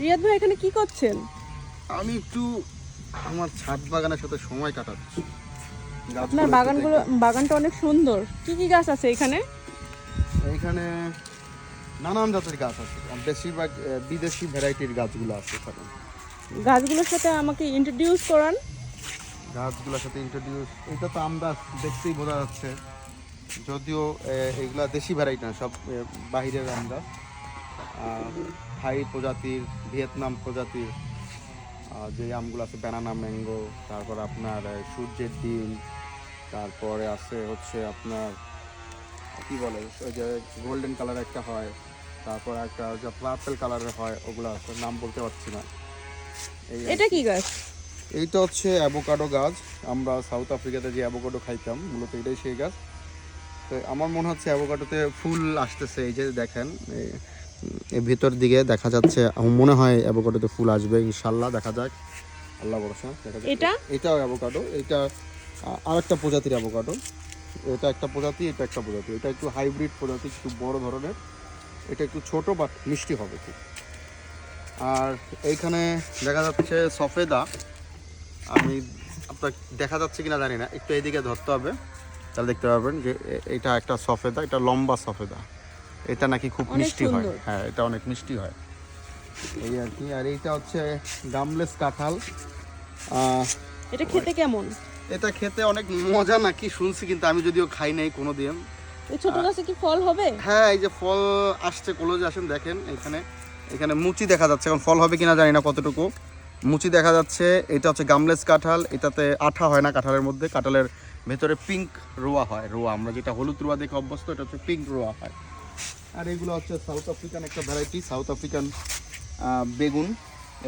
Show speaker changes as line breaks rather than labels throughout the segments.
রিয়াদ ভাই এখানে কি করছেন?
আমি একটু আমার ছাদ বাগানের সাথে সময় কাটাচ্ছি।
আপনার বাগানটা অনেক সুন্দর। কি কি গাছ আছে এখানে?
এইখানে নানান জাতের গাছ আছে, বেশিরভাগ বিদেশি ভ্যারাইটির গাছগুলো আছে এখানে।
গাছগুলোর সাথে আমাকে ইন্ট্রোডিউস করান।
গাছগুলোর সাথে ইন্ট্রোডিউস, এটা তো আমরা দেখতেই বোঝা যাচ্ছে, যদিও এগুলা দেশি ভ্যারাইটি না, সব বাহিরের আমরা থাই প্রজাতির, ভিয়েতনাম প্রজাতির যে আমগুলো আছে, ব্যানানা ম্যাঙ্গো, তারপর আপনার সূর্যের ডিম, তারপরে আছে হচ্ছে আপনার কি বলে ওই যে গোল্ডেন কালার একটা হয়, তারপর একটা যে পার্পল কালারের হয়, ওগুলো আছে, নাম বলতে পারছি না।
এটা কি গাছ?
এইটা হচ্ছে অ্যাভোকাডো গাছ। আমরা সাউথ আফ্রিকাতে যে অ্যাভোকাডো খাইতাম মূলত এটাই সেই গাছ। তো আমার মনে হচ্ছে অ্যাভোকাডোতে ফুল আসতেছে, এই যে দেখেন এই ভিতর দিকে দেখা যাচ্ছে, আমার মনে হয় অ্যাভোকাডোতে ফুল আসবে ইনশাল্লাহ, দেখা যাক, আল্লাহ ভরসা, দেখা যাক। এটাও অ্যাভোকাডো, এটা আরেকটা প্রজাতির অ্যাভোকাডো, এটা একটা প্রজাতি, এটা একটা প্রজাতি, এটা একটু হাইব্রিড প্রজাতি, একটু বড় ধরনের, এটা একটু ছোট বাট মিষ্টি হবে খুব। আর এইখানে দেখা যাচ্ছে সফেদা, আমি আপনার দেখা যাচ্ছে কিনা জানি না, একটু এইদিকে ধরতে হবে, তাহলে দেখতে পারবেন যে এটা একটা সফেদা, এটা লম্বা সফেদা, এটা নাকি খুব মিষ্টি হয়। হ্যাঁ, এটা অনেক মিষ্টি হয় এই আর কি। আর এইটা হচ্ছে গামলেস কাঁঠাল।
এটা খেতে কেমন?
এটা খেতে অনেক মজা নাকি শুনছি, কিন্তু আমি যদিও খাই নাই কোনোদিন।
এই ছোট গাছে কি ফল হবে?
হ্যাঁ, এই যে ফল আসছে, কলেজে আসেন দেখেন, এখানে মুচি দেখা যাচ্ছে, এখন ফল হবে কিনা জানি না কতটুকু, মুচি দেখা যাচ্ছে। এটা হচ্ছে গামলেস কাঁঠাল, এটাতে আঠা হয় না কাঁঠালের মধ্যে, কাঁঠালের ভেতরে পিঙ্ক রোয়া হয়, রোয়া আমরা যেটা হলুদ রোয়া দেখে অভ্যস্ত, এটা হচ্ছে পিঙ্ক রোয়া হয়। আর এগুলো হচ্ছে সাউথ আফ্রিকান একটা ভ্যারাইটি, সাউথ আফ্রিকান বেগুন।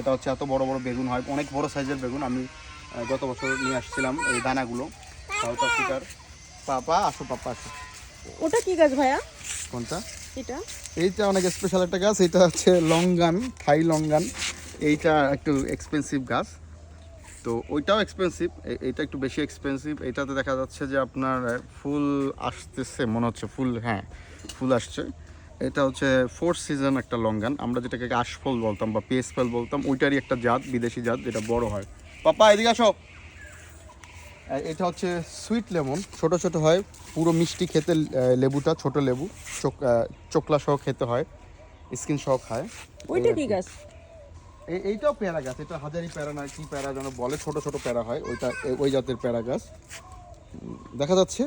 এটা হচ্ছে এত বড় বড় বেগুন হয়, অনেক বড় সাইজের বেগুন। আমি গত বছর নিয়ে আসছিলাম এই দানাগুলো সাউথ আফ্রিকার। পাপা আসো, পাপা আসো।
ওটা কি গাছ ভাইয়া?
কোনটা?
এইটা
অনেক স্পেশাল একটা গাছ, এটা হচ্ছে লঙ্গান, থাই লঙ্গান। এইটা একটু এক্সপেন্সিভ গাছ, তো ওইটাও এক্সপেন্সিভ, এইটা একটু বেশি এক্সপেন্সিভ। এটাতে দেখা যাচ্ছে যে আপনার ফুল আসতেছে মনে হচ্ছে, ফুল, হ্যাঁ ফুল আসছে। এটা হচ্ছে ফোর্থ সিজন একটা লঙ্গান, আমরা যেটাকে আশফল বলতাম বা পেস ফল বলতাম, ওইটারই একটা জাত, বিদেশি জাত, যেটা বড় হয়। পাপা এদিকে আসো। এটা হচ্ছে সুইট লেমন, ছোট ছোট হয়, পুরো মিষ্টি খেতে, লেবুটা ছোট লেবু, চোকলা সহ খেতে হয়, স্কিন সহ খায়।
ওইটা কি গাছ?
এইটাও পেয়ারা গাছ, এটা হাজারি প্যারা না কি প্যারা যেন বলে, ছোট ছোট প্যারা হয়, ওইটা ওই জাতের প্যারা গাছ। দেখা যাচ্ছে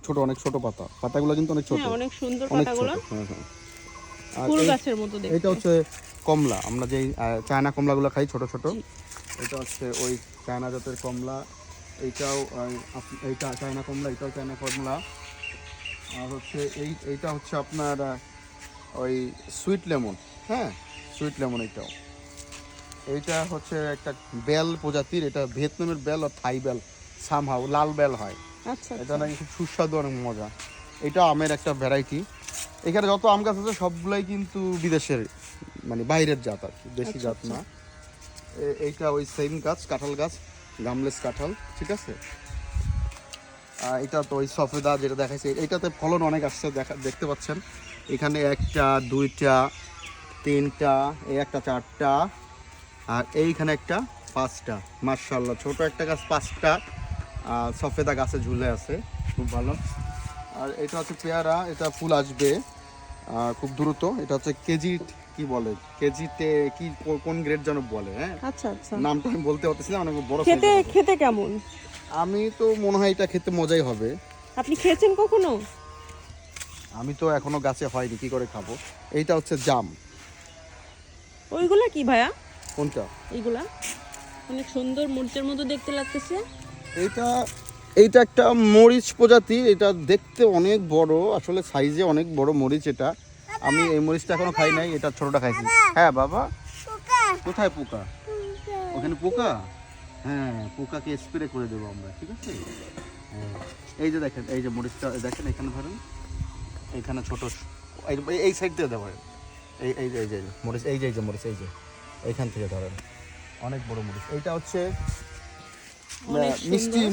ছোট, অনেক ছোট পাতাগুলো কিন্তু অনেক ছোট,
অনেক সুন্দর
অনেক ছোট।
পাতাগুলো,
হ্যাঁ হ্যাঁ।
ফুল গাছের মতো দেখতে।
এটা হচ্ছে কমলা, আমরা যেই চায়না কমলাগুলো খাই ছোট ছোট, এটা হচ্ছে ওই চায়না জাতের কমলা। এইটাও এইটা চায়না কমলা, এটাও চায়না কমলা। আর হচ্ছে এইটা হচ্ছে আপনার ওই সুইট লেমন, হ্যাঁ সুইট লেমন। এইটা হচ্ছে একটা বেল প্রজাতির, এটা ভিয়েতনামের বেল আর থাই বেল, সামহাউ লাল বেল হয়।
আচ্ছা,
এটা নাকি খুব সুস্বাদু, অনেক মজা। এটা আমের একটা ভ্যারাইটি। এখানে যত আম গাছ আছে সবগুলাই কিন্তু বিদেশের, মানে বাইরের জাত আর কি, দেশি জাত না। এইটা ওই সেম গাছ, কাঁঠাল গাছ, গামলেস কাঁঠাল, ঠিক আছে। এটা তো ওই সফেদা যেটা দেখাচ্ছে, এইটাতে ফলন অনেক আসছে, দেখতে পাচ্ছেন এখানে একটা, দুইটা, তিনটা, এই একটা, চারটা, আর এইখানে একটা, পাঁচটা। মাশাআল্লাহ, ছোট একটা গাছ, পাঁচটা সফেদা গাছে ঝুলে আছে, খুব ভালো। আর এটা হচ্ছে পেয়ারা, এটা ফুল আসবে খুব দ্রুত। এটা হচ্ছে কেজি, কি বলে কেজিতে, কি কোন গ্রেড যেন বলে, হ্যাঁ
আচ্ছা আচ্ছা,
নামটা আমি বলতে পারতেছি না, অনেক বড়।
খেতে কেমন?
আমি তো মনে হয় এটা খেতে মজাই হবে।
আপনি খেয়েছেন কখনো?
আমি তো এখনো গাছে হয়নি, কি করে খাবো। এইটা হচ্ছে জাম।
ওইগুলা কি ভাইয়া?
কোনটা?
এইগুলা অনেক সুন্দর, মরিচের মতো দেখতে লাগতেছে।
এইটা একটা মরিচ প্রজাতি, এটা দেখতে অনেক বড়, আসলে সাইজে অনেক বড় মরিচ এটা। আমি এই মরিচটা এখনো খাই নাই, এটা ছোটটা খাইছি। হ্যাঁ বাবা, কোথায় পোকা? ওখানে পোকা? হ্যাঁ, পোকাকে স্প্রে করে দেবো আমরা, ঠিক আছে। হ্যাঁ, এই যে দেখেন, এই যে মরিচটা দেখেন, এখানে ধরেন, এইখানে ছোট, এই সাইড দিয়ে দেবো, এই যে মরিচ, এই যে মরিচ, এই যে এইখান থেকে ধরেন, অনেক বড় মরিচ। এইটা হচ্ছে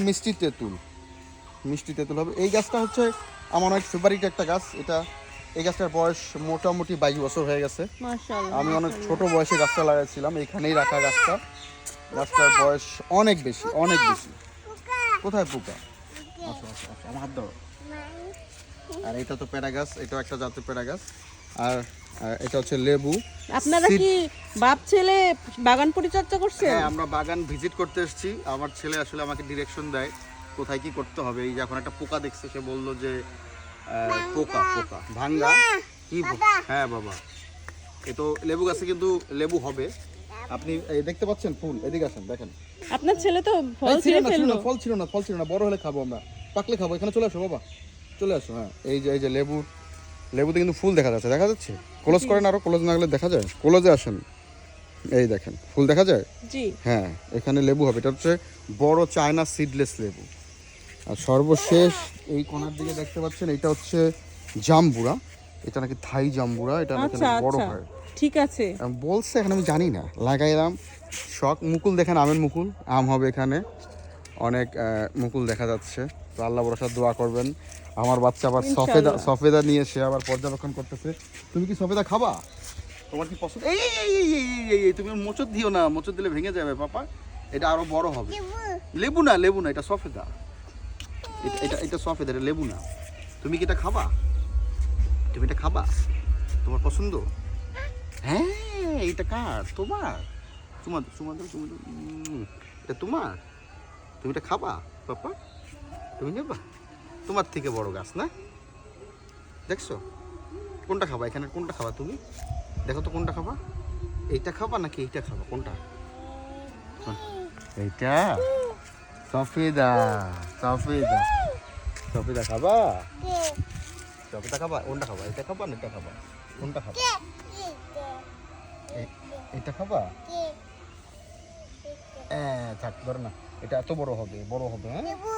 মিষ্টি তেঁতুল, মিষ্টি তেঁতুল হবে। এই গাছটা হচ্ছে আমার অনেক ফেভারিট একটা গাছ। এই গাছটার বয়স মোটামুটি 22 বছর হয়ে গেছে।
মাশাআল্লাহ।
আমি অনেক ছোট বয়সে গাছটা লাগাইছিলাম, এখানেই রাখা গাছটা। গাছটার বয়স অনেক বেশি, অনেক বেশি। কোথায় পোকা? আচ্ছা আচ্ছা আচ্ছা, আমার হাত ধরো। আর এটা তো পেড়া গাছ, এটাও একটা জাতের পেড়া গাছ। আর এটা হচ্ছে লেবু।
আপনারা কি বাপ ছেলে বাগান পরিচর্যা করছেন?
হ্যাঁ, আমরা বাগান ভিজিট করতে এসেছি। আমার ছেলে আসলে আমাকে ডিরেকশন দেয় কোথায় কি করতে হবে। এই যে এখন একটা পোকা দেখছে, সে বললো যে পোকা পোকা ভাঙ্গা কি হ্যাঁ বাবা, এ তো লেবু গাছে কিন্তু লেবু হবে। আপনি এই দেখতে পাচ্ছেন ফুল, এদিকে আসেন দেখেন।
আপনার ছেলে তো ফল
ছিল
ছিঁড়ে
না, ছিল
ফেললো।
না, ফল ছিল না, ফল ছিল না, বড় হলে খাবো আমরা, পাকলে খাবো। এখানে চলে আসো বাবা, চলে আসো। হ্যাঁ, এই যে লেবুতে কিন্তু ফুল দেখা যাচ্ছে, দেখা যাচ্ছে। ক্লোজ করেন, আরো ক্লোজ না গেলে দেখা যায়। ক্লোজে আসেন, এই দেখেন ফুল দেখা যায়।
জি।
হ্যাঁ, এখানে লেবু হবে। এটা হচ্ছে বড় চায়না সিডলেস লেবু। আর সর্বশেষ এই কোণার দিকে দেখতে পাচ্ছেন, এটা হচ্ছে জাম্বুরা। এটা নাকি থাই জাম্বুরা, এটা নাকি
আচ্ছা
বড়
আচ্ছা,
হয়
ঠিক আছে।
বলছে। এখন আমি জানি না, লাগাইলাম শখ। মুকুল দেখেন, আমের মুকুল, আম হবে এখানে অনেক। মুকুল দেখা যাচ্ছে। তো আল্লাহ ভরসা দোয়া করবেন। আমার বাচ্চা আবার
ইনশাআল্লাহ।
সফেদা নিয়ে সে আবার পর্যবেক্ষণ করতেছে। তুমি কি সফেদা খাবা? তোমার কি পছন্দ? এই এই এই এই এই এই, তুমি মোচড় দিও না, মোচড় দিলে ভেঙে যাবে পাপা। এটা আরো বড় হবে। লেবু না, লেবু না, এটা সফেদা। এটা সফেদা, এটা লেবু না। তুমি কি এটা খাবা? তুমি এটা খাবা? তোমার পছন্দ? হ্যাঁ, এটা কার? তোমার? এটা তোমার? তুমি এটা খাবা পাপা? তুমি নেবা? তোমার থেকে বড় গাছ না? দেখছো কোনটা খাবা? এখানে কোনটা খাবা তুমি? দেখো তো কোনটা খাবা? এইটা খাবা নাকি এইটা খাবা? কোনটা? এইটা সফেদা। সফেদা সফেদা খাবা? সফেদা খাবা? কোনটা খাবা? এটা খাবা না এটা খাবা? কোনটা খাবা? এটা খাবা? থাক, ধরো না, এটা এত বড় হবে, বড় হবে। হ্যাঁ না, লেবু